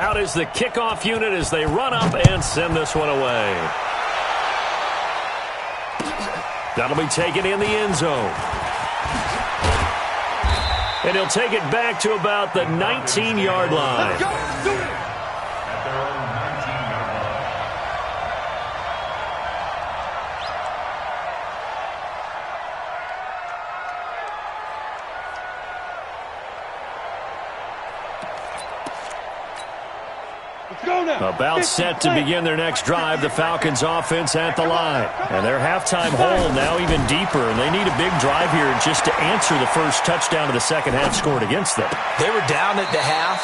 Out is the kickoff unit as they run up and send this one away. That'll be taken in the end zone. And he'll take it back to about the 19-yard line. Let's go. Do it. At their own 19-yard line. Let's go now. About set to begin their next drive, the Falcons offense at the line. And their halftime hole now even deeper, and they need a big drive here just to answer the first touchdown of the second half scored against them. They were down at the half.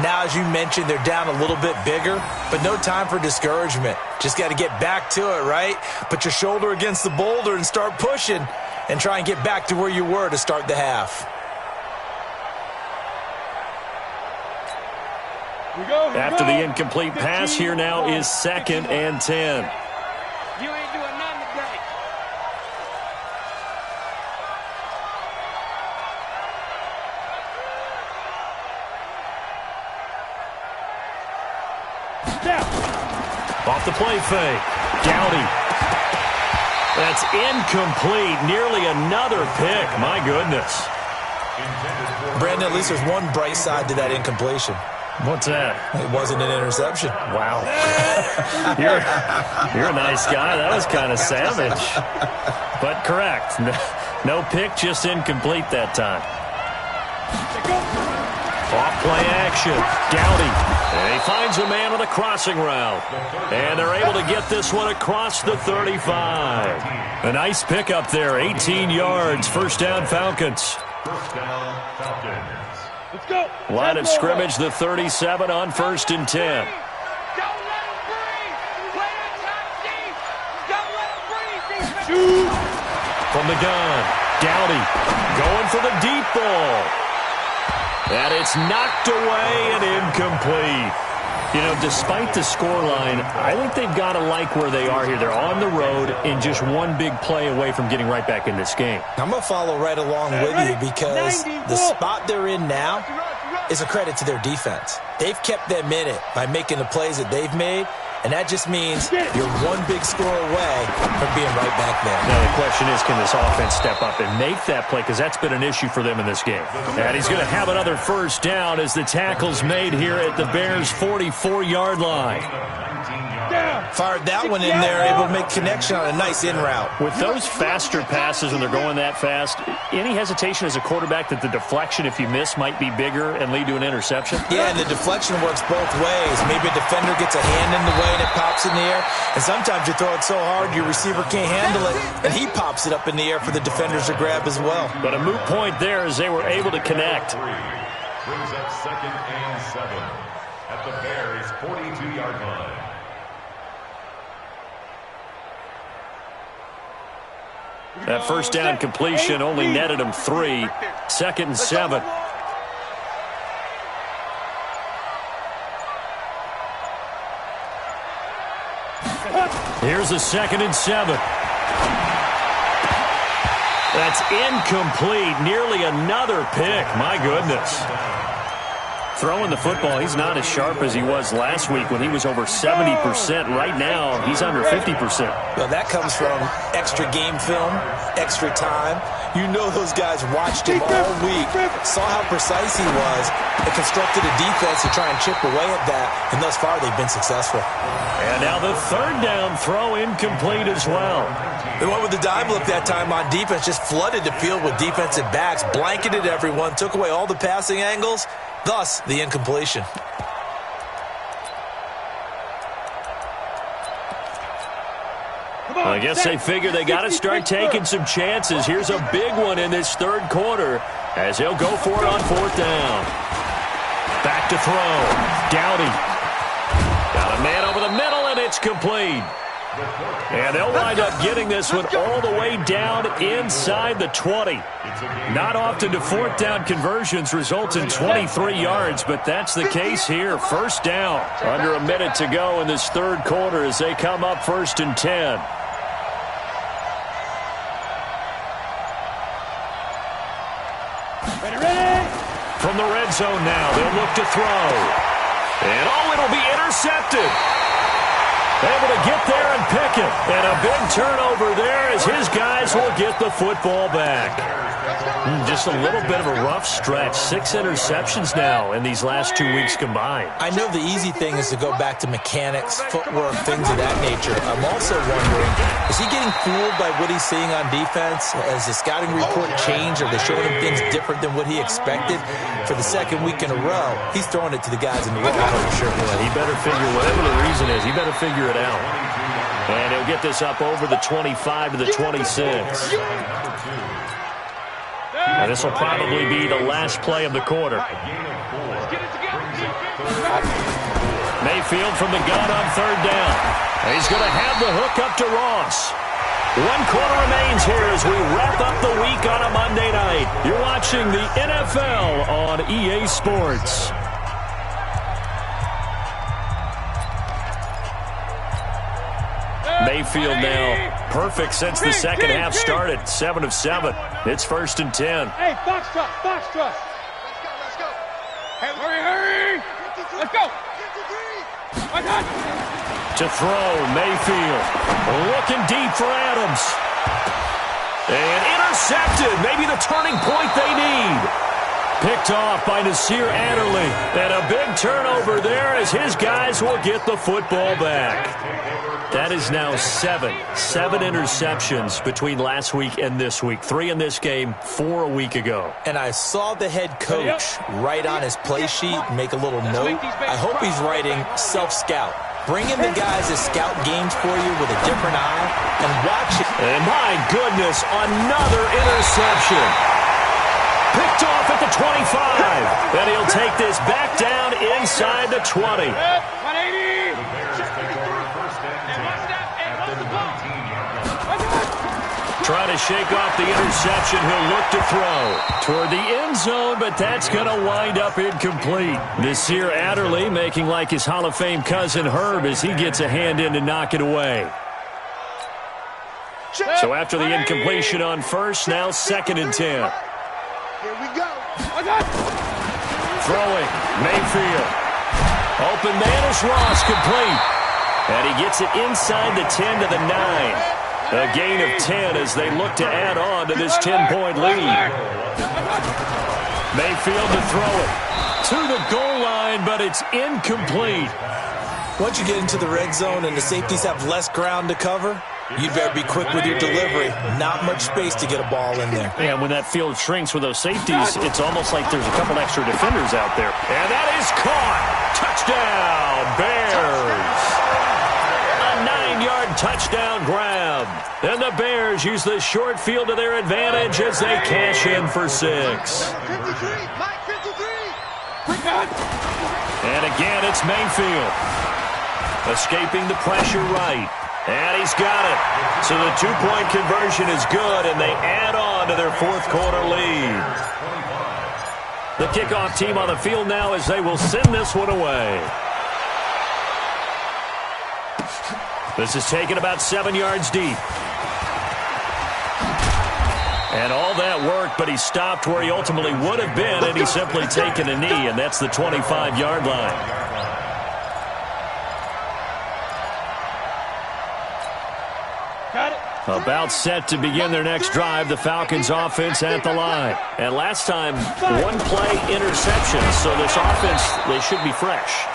Now, as you mentioned, they're down a little bit bigger, but no time for discouragement. Just got to get back to it, right? Put your shoulder against the boulder and start pushing and try and get back to where you were to start the half. After the incomplete pass, here now is 2nd and 10. You ain't doing nothing today. Off the play fake. Gowdy. That's incomplete. Nearly another pick. My goodness. Brandon, at least there's one bright side to that incompletion. What's that? It wasn't an interception. Wow. You're a nice guy. That was kind of savage. But correct. No pick, just incomplete that time. Off play action. Gowdy. And he finds a man on a crossing route. And they're able to get this one across the 35. A nice pickup there. 18 yards. First down, Falcons. First down, Falcons. Let's go. Line of scrimmage, the 37 on 1st and 10. Don't let him breathe. Play that top deep. Don't let him breathe. Shoot. From the gun, Gowdy going for the deep ball. And it's knocked away and incomplete. You know, despite the scoreline, I think they've got to like where they are here. They're on the road and just one big play away from getting right back in this game. I'm going to follow right along with you because the spot they're in now is a credit to their defense. They've kept them in it by making the plays that they've made, and that just means you're one big score away from being right back there. Now the question is, can this offense step up and make that play? Because that's been an issue for them in this game. And he's going to have another first down as the tackle's made here at the Bears' 44-yard line. Fired that one in there, able to make connection on a nice in route. With those faster passes when they're going that fast, any hesitation as a quarterback that the deflection, if you miss, might be bigger and lead to an interception? Yeah, and the deflection works both ways. Maybe a defender gets a hand in the way and it pops in the air, and sometimes you throw it so hard your receiver can't handle it, and he pops it up in the air for the defenders to grab as well. But a moot point there as they were able to connect. Brings up 2nd and 7 at the Bears' 42-yard line. That first down completion only netted him 3. 2nd and 7. Here's a 2nd and 7. That's incomplete. Nearly another pick. My goodness. Throwing the football, he's not as sharp as he was last week when he was over 70%. Right now, he's under 50%. Well, that comes from extra game film, extra time. You know those guys watched him all week, saw how precise he was, and constructed a defense to try and chip away at that, and thus far they've been successful. And now the 3rd down throw incomplete as well. They went with the dime look that time on defense, just flooded the field with defensive backs, blanketed everyone, took away all the passing angles, thus the incompletion. I guess they figure they got to start taking some chances. Here's a big one in this 3rd quarter as they'll go for it on 4th down. Back to throw. Gowdy. Got a man over the middle, and it's complete. And they'll wind up getting this one all the way down inside the 20. Not often do 4th down conversions result in 23 yards, but that's the case here. First down. Under a minute to go in this 3rd quarter as they come up 1st and 10. From the red zone now, they'll look to throw. And it'll be intercepted. Able to get there and pick it. And a big turnover there as his guys will get the football back. Just a little bit of a rough stretch. 6 interceptions now in these last 2 weeks combined. I know the easy thing is to go back to mechanics, footwork, things of that nature. I'm also wondering, is he getting fooled by what he's seeing on defense? Has the scouting report changed? Are they showing him things different than what he expected? For the second week in a row, he's throwing it to the guys in the wall. Sure, he better figure, whatever the reason is, he better figure it out. And he'll get this up over the 25 to the 26. And this will probably be the last play of the quarter. Mayfield from the gun on 3rd down. He's going to have the hook up to Ross. 1 quarter remains here as we wrap up the week on a Monday night. You're watching the NFL on EA Sports. Mayfield now perfect since the second half started. 7 of 7. It's 1st and 10. Hey, box truck, box truck. Let's go. Hey, hurry. Let's go. To throw, Mayfield. Looking deep for Adams. And intercepted. Maybe the turning point they need. Picked off by Nasir Adderley. And a big turnover there as his guys will get the football back. That is now 7 interceptions between last week and this week. 3 in this game, 4 a week ago. And I saw the head coach write on his play sheet, make a little note. I hope he's writing self-scout. Bring in the guys that scout games for you with a different eye and watch it. And my goodness, another interception. Picked off at the 25. And he'll take this back down inside the 20. 180. Trying to shake off the interception. He'll look to throw toward the end zone, but that's going to wind up incomplete. Nasir Adderley making like his Hall of Fame cousin Herb as he gets a hand in to knock it away. So after the incompletion on first, now 2nd and 10. Here we go. Throwing, Mayfield. Open man is Ross, complete. And he gets it inside the 10 to the 9. A gain of 10 as they look to add on to this 10-point lead. Mayfield to throw it to the goal line, but it's incomplete. Once you get into the red zone and the safeties have less ground to cover, you better be quick with your delivery. Not much space to get a ball in there. And when that field shrinks with those safeties, it's almost like there's a couple extra defenders out there. And that is caught. Touchdown, Bears. A 9-yard touchdown grab. And the Bears use the short field to their advantage as they cash in for 6. And again, it's Mayfield. Escaping the pressure right. And he's got it. So the 2-point conversion is good, and they add on to their 4th quarter lead. The kickoff team on the field now as they will send this one away. This is taken about 7 yards deep. And all that work, but he stopped where he ultimately would have been, and he's simply taken a knee, and that's the 25-yard line. About set to begin their next drive, the Falcons offense at the line. And last time, 1-play interception, so this offense, they should be fresh.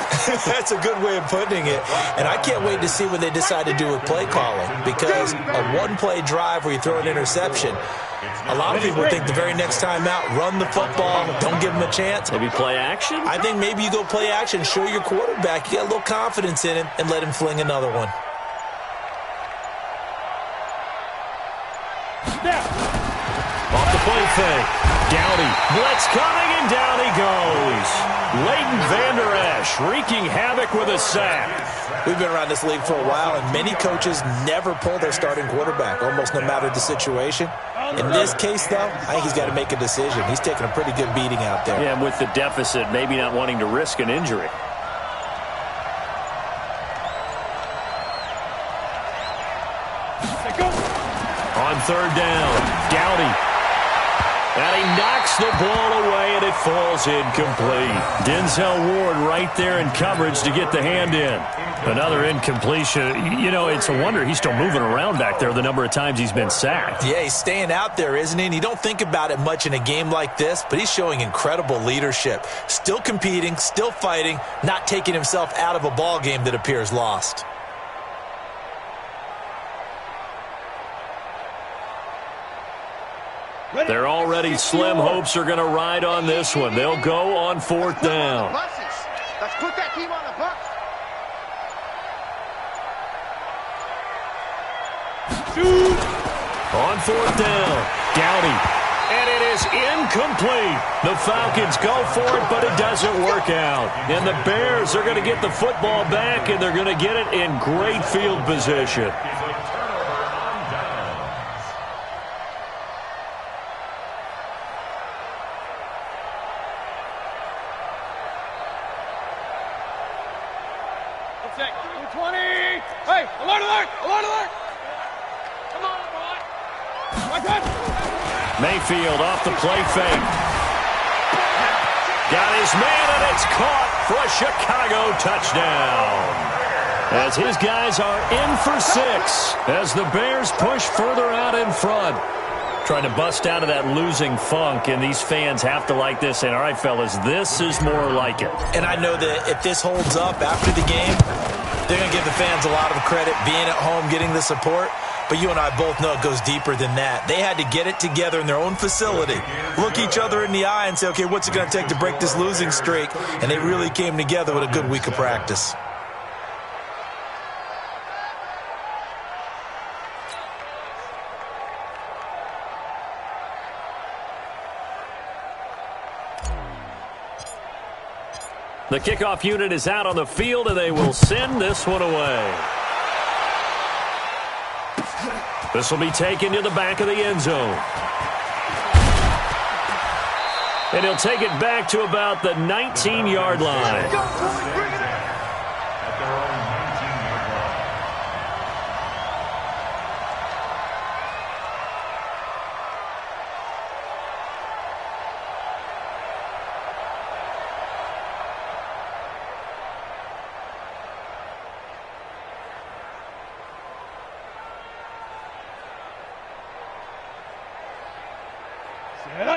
That's a good way of putting it. And I can't wait to see what they decide to do with play calling, because a 1-play drive where you throw an interception, a lot of people think the very next time out, run the football, don't give them a chance. Maybe play action? I think maybe you go play action, show your quarterback, you get a little confidence in him, and let him fling another one. Off the play fake. Downey. Blitz coming, and down he goes. Leighton Vander Esch wreaking havoc with a sack. We've been around this league for a while, and many coaches never pull their starting quarterback, almost no matter the situation. In this case, though, I think he's got to make a decision. He's taking a pretty good beating out there. Yeah, and with the deficit, maybe not wanting to risk an injury. On 3rd down, Downey. And he knocks the ball away, and it falls incomplete. Denzel Ward right there in coverage to get the hand in. Another incompletion. You know, it's a wonder he's still moving around back there the number of times he's been sacked. Yeah, he's staying out there, isn't he? And you don't think about it much in a game like this, but he's showing incredible leadership. Still competing, still fighting, not taking himself out of a ball game that appears lost. They're already slim hopes are going to ride on this one. They'll go on 4th down. Let's put that team on the bus. On 4th down, Dowdy. And it is incomplete. The Falcons go for it, but it doesn't work out. And the Bears are going to get the football back, and they're going to get it in great field position. Hey, alert, alert, alert, alert! Come on, boy! Mayfield off the play fake. Got his man, and it's caught for a Chicago touchdown. As his guys are in for 6, as the Bears push further out in front. Trying to bust out of that losing funk, and these fans have to like this. And all right, fellas, this is more like it. And I know that if this holds up after the game, they're going to give the fans a lot of credit being at home, getting the support. But you and I both know it goes deeper than that. They had to get it together in their own facility, look each other in the eye and say, okay, what's it going to take to break this losing streak? And they really came together with a good week of practice. The kickoff unit is out on the field, and they will send this one away. This will be taken to the back of the end zone. And he'll take it back to about the 19-yard line.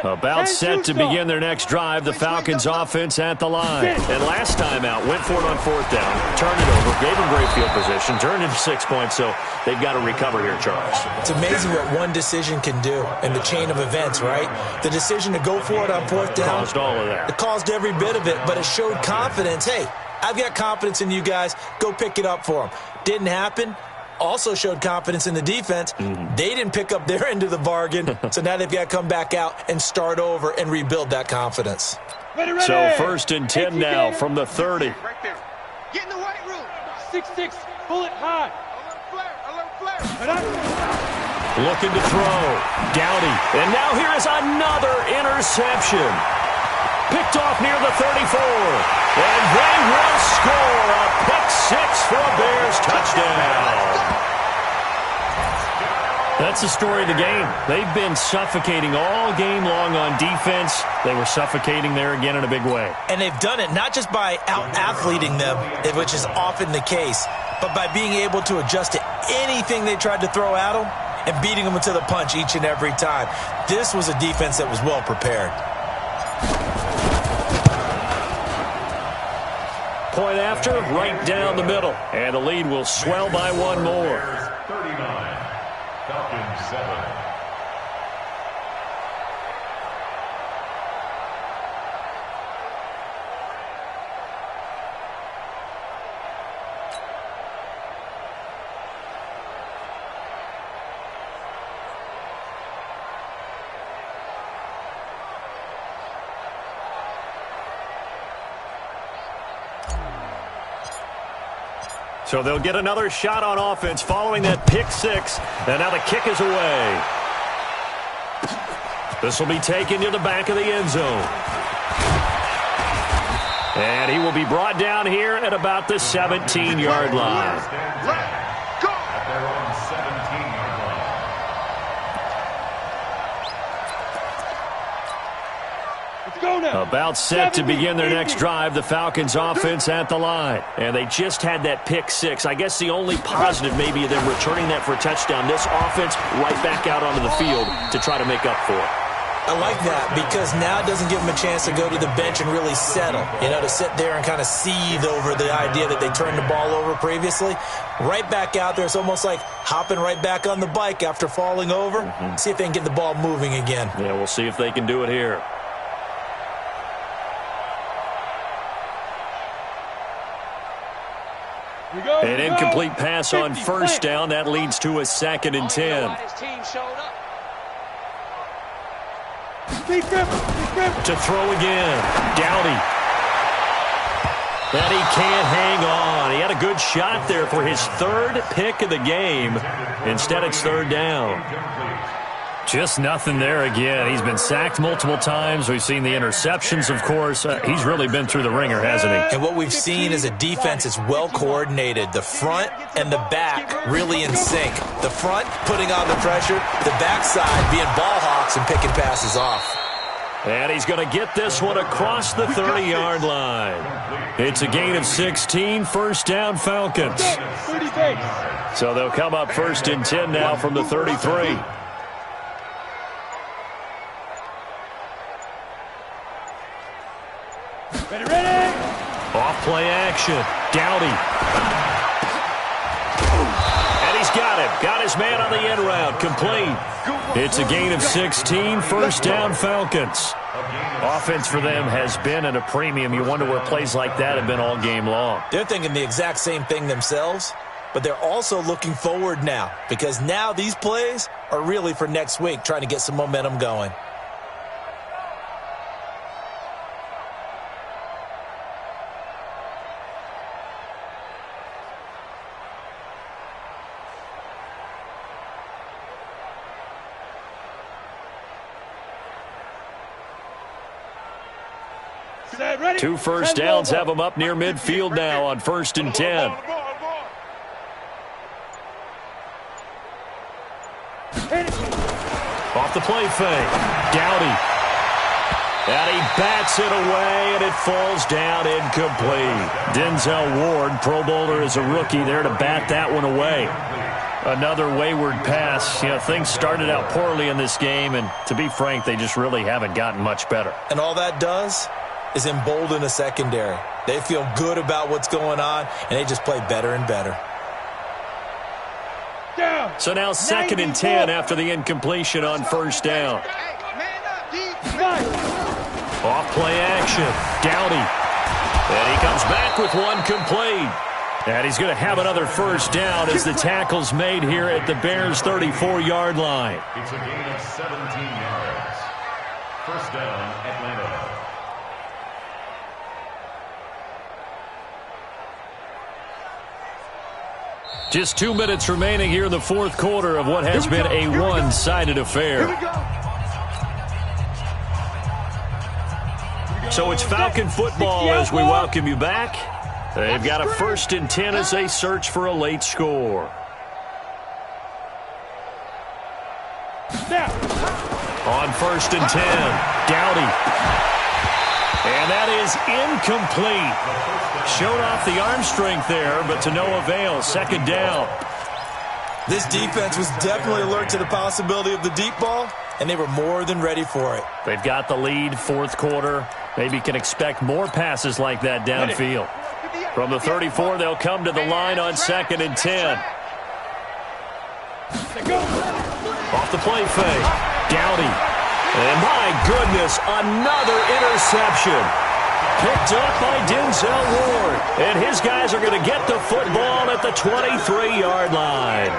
About set to begin their next drive, the Falcons offense at the line. And last time out, went for it on 4th down, turned it over, gave them great field position, turned into 6 points, so they've got to recover here, Charles. It's amazing what one decision can do in the chain of events, right? The decision to go for it on 4th down. Caused all of that. It caused every bit of it, but it showed confidence. Hey, I've got confidence in you guys. Go pick it up for them. Didn't happen. Also showed confidence in the defense. They didn't pick up their end of the bargain, so now they've got to come back out and start over and rebuild that confidence. Ready. So 1st and 10 now from the 30. Right there. Get in the weight room. 6'6", bullet high. Alert flare. Looking to throw. Dowdy. And now here is another interception. Picked off near the 34. And they will score a pick-6 for a Bears touchdown. That's the story of the game. They've been suffocating all game long on defense. They were suffocating there again in a big way. And they've done it not just by out-athleting them, which is often the case, but by being able to adjust to anything they tried to throw at them and beating them to the punch each and every time. This was a defense that was well prepared. Point after, right down the middle. And the lead will swell by one more. 39, Falcons 7. So they'll get another shot on offense following that pick-6. And now the kick is away. This will be taken to the back of the end zone. And he will be brought down here at about the 17-yard line. At their own 17-yard line. About set to begin their next drive, the Falcons offense at the line. And they just had that pick six. I guess the only positive maybe of them returning that for a touchdown. This offense right back out onto the field to try to make up for it. I like that because now it doesn't give them a chance to go to the bench and really settle, to sit there and kind of seethe over the idea that they turned the ball over previously. Right back out there, it's almost like hopping right back on the bike after falling over. See if they can get the ball moving again. Yeah, we'll see if they can do it here. An incomplete pass on first down. That leads to a 2nd and 10. To throw again. Dowdy. And he can't hang on. He had a good shot there for his 3rd pick of the game. Instead, it's 3rd down. Just nothing there again. He's been sacked multiple times. We've seen the interceptions, of course. He's really been through the ringer, hasn't he? And what we've seen is a defense that's well coordinated. The front and the back really in sync. The front putting on the pressure. The backside being ball hawks and picking passes off. And he's going to get this one across the 30-yard line. It's a gain of 16, 1st down Falcons. So they'll come up 1st and 10 now from the 33. Off play action. Dowdy. And he's got it. Got his man on the end route. Complete. It's a gain of 16. 1st down Falcons. Offense for them has been at a premium. You wonder where plays like that have been all game long. They're thinking the exact same thing themselves, but they're also looking forward now because now these plays are really for next week, trying to get some momentum going. Two 1st downs have them up near midfield now on 1st and 10. Off the play fake. Dowdy. And he bats it away, and it falls down incomplete. Denzel Ward, Pro Bowler as a rookie, there to bat that one away. Another wayward pass. Things started out poorly in this game, and to be frank, they just really haven't gotten much better. And all that does is embolden a secondary. They feel good about what's going on, and they just play better and better. So now 2nd and 10 after the incompletion on 1st down. Off play action. Dowdy. And he comes back with one complete. And he's going to have another 1st down as the tackle's made here at the Bears' 34-yard line. It's a gain of 17 yards. 1st down, Atlanta. Just 2 minutes remaining here in the 4th quarter of what has been a one-sided affair. So it's Falcon football as we welcome you back. They've got a 1st and 10 as they search for a late score. On 1st and 10, Dowdy. And that is incomplete. Showed off the arm strength there, but to no avail. 2nd down. This defense was definitely alert to the possibility of the deep ball, and they were more than ready for it. They've got the lead, 4th quarter. Maybe can expect more passes like that downfield. From the 34, they'll come to the line on 2nd and 10. Off the play fake. Dowdy. And my goodness, another interception. Picked up by Denzel Ward. And his guys are going to get the football at the 23-yard line.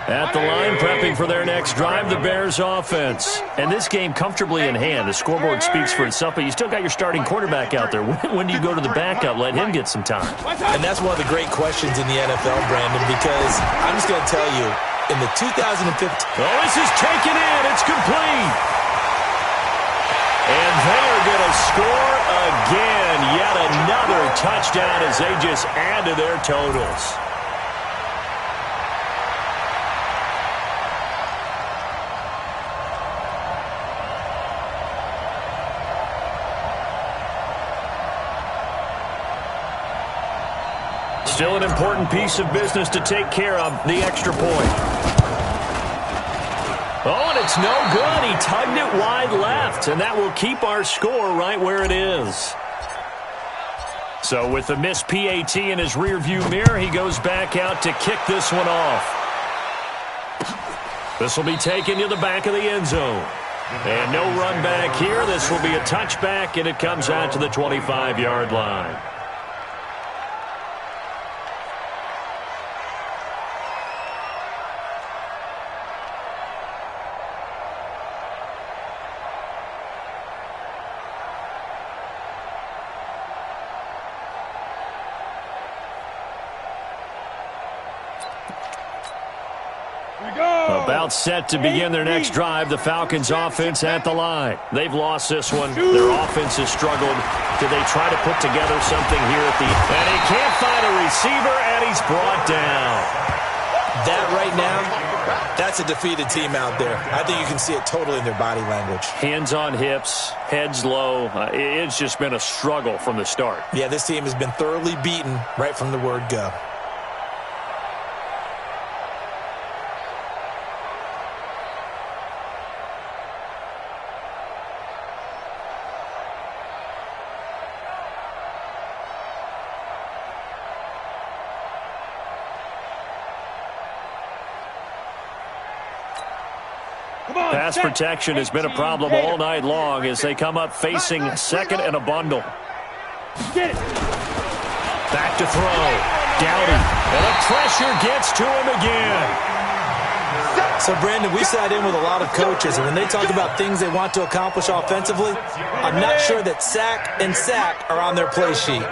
At the line, prepping for their next drive, the Bears offense. And this game comfortably in hand. The scoreboard speaks for itself, but you still got your starting quarterback out there. When do you go to the backup, let him get some time? And that's one of the great questions in the NFL, Brandon, because I'm just going to tell you, in the 2015... Oh, this is taken in. It's complete. And they are going to score again. Yet another touchdown as they just add to their totals. Still an important piece of business to take care of, the extra point. Oh, and it's no good. He tugged it wide left, and that will keep our score right where it is. So with the missed PAT in his rearview mirror, he goes back out to kick this one off. This will be taken to the back of the end zone. And no run back here. This will be a touchback, and it comes out to the 25-yard line. About set to begin their next drive. The Falcons offense at the line. They've lost this one. Their offense has struggled. Do they try to put together something here at the end? And he can't find a receiver, and he's brought down. That right now, that's a defeated team out there. I think you can see it totally in their body language. Hands on hips, heads low. It's just been a struggle from the start. Yeah, this team has been thoroughly beaten right from the word go. Pass protection has been a problem all night long as they come up facing second and a bundle. Back to throw. Dowdy. And the pressure gets to him again. So, Brandon, we sat in with a lot of coaches, and when they talk about things they want to accomplish offensively, I'm not sure that sack and sack are on their play sheet.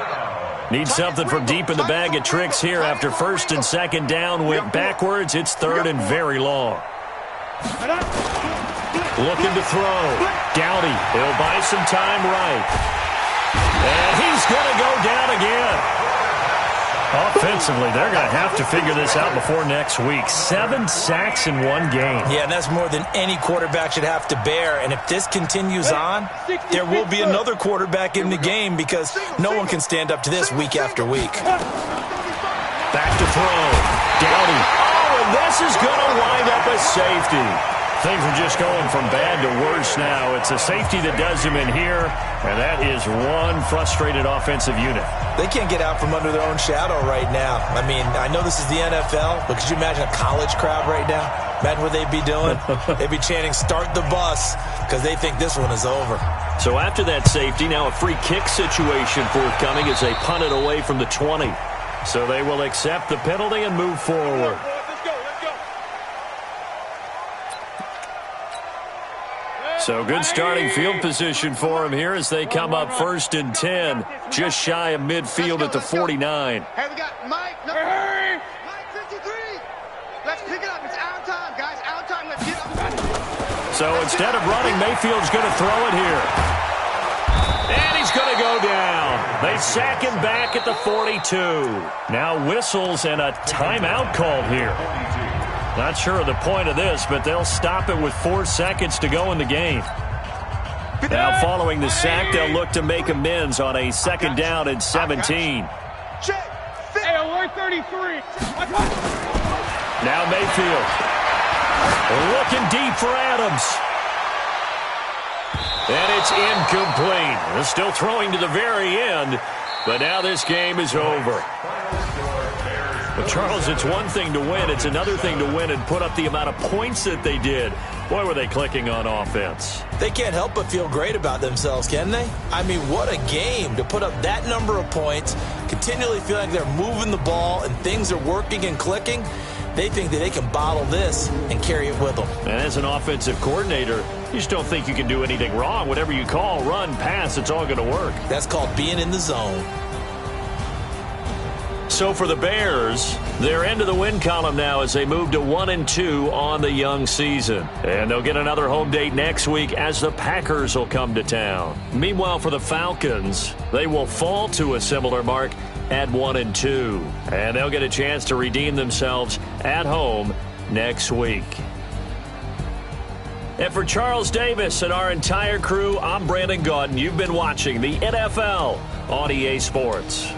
Need something from deep in the bag of tricks here after first and second down went backwards. It's third and very long. Looking to throw. Dowdy. He'll buy some time right. And he's going to go down again. Offensively, they're going to have to figure this out before next week. 7 sacks in one game. Yeah, and that's more than any quarterback should have to bear. And if this continues on, there will be another quarterback in the game because no one can stand up to this week after week. Back to throw. Dowdy. Oh, and this is going to wind up a safety. Things are just going from bad to worse now. It's a safety that does him in here, and that is one frustrated offensive unit. They can't get out from under their own shadow right now. I mean, I know this is the NFL, but could you imagine a college crowd right now? Imagine what they'd be doing. They'd be chanting, "Start the bus," because they think this one is over. So after that safety, now a free kick situation forthcoming as they punt it away from the 20. So they will accept the penalty and move forward. So good starting field position for them here as they come up 1st and 10, just shy of midfield at the 49. Hey, we got Mike. Mike 53. Let's pick it up. It's our time, guys. Our time. Let's get up. So instead of running, Mayfield's going to throw it here. And he's going to go down. They sack him back at the 42. Now whistles and a timeout called here. Not sure of the point of this, but they'll stop it with 4 seconds to go in the game. Now following the sack, they'll look to make amends on a 2nd down and 17. Hey, alert 33. Now Mayfield. Looking deep for Adams. And it's incomplete. They're still throwing to the very end, but now this game is over. But, Charles, it's one thing to win. It's another thing to win and put up the amount of points that they did. Boy, were they clicking on offense. They can't help but feel great about themselves, can they? I mean, what a game to put up that number of points, continually feel like they're moving the ball and things are working and clicking. They think that they can bottle this and carry it with them. And as an offensive coordinator, you just don't think you can do anything wrong. Whatever you call, run, pass, it's all going to work. That's called being in the zone. So for the Bears, they're into the win column now as they move to 1-2 on the young season. And they'll get another home date next week as the Packers will come to town. Meanwhile, for the Falcons, they will fall to a similar mark at 1-2. And they'll get a chance to redeem themselves at home next week. And for Charles Davis and our entire crew, I'm Brandon Gaudin. You've been watching the NFL on EA Sports.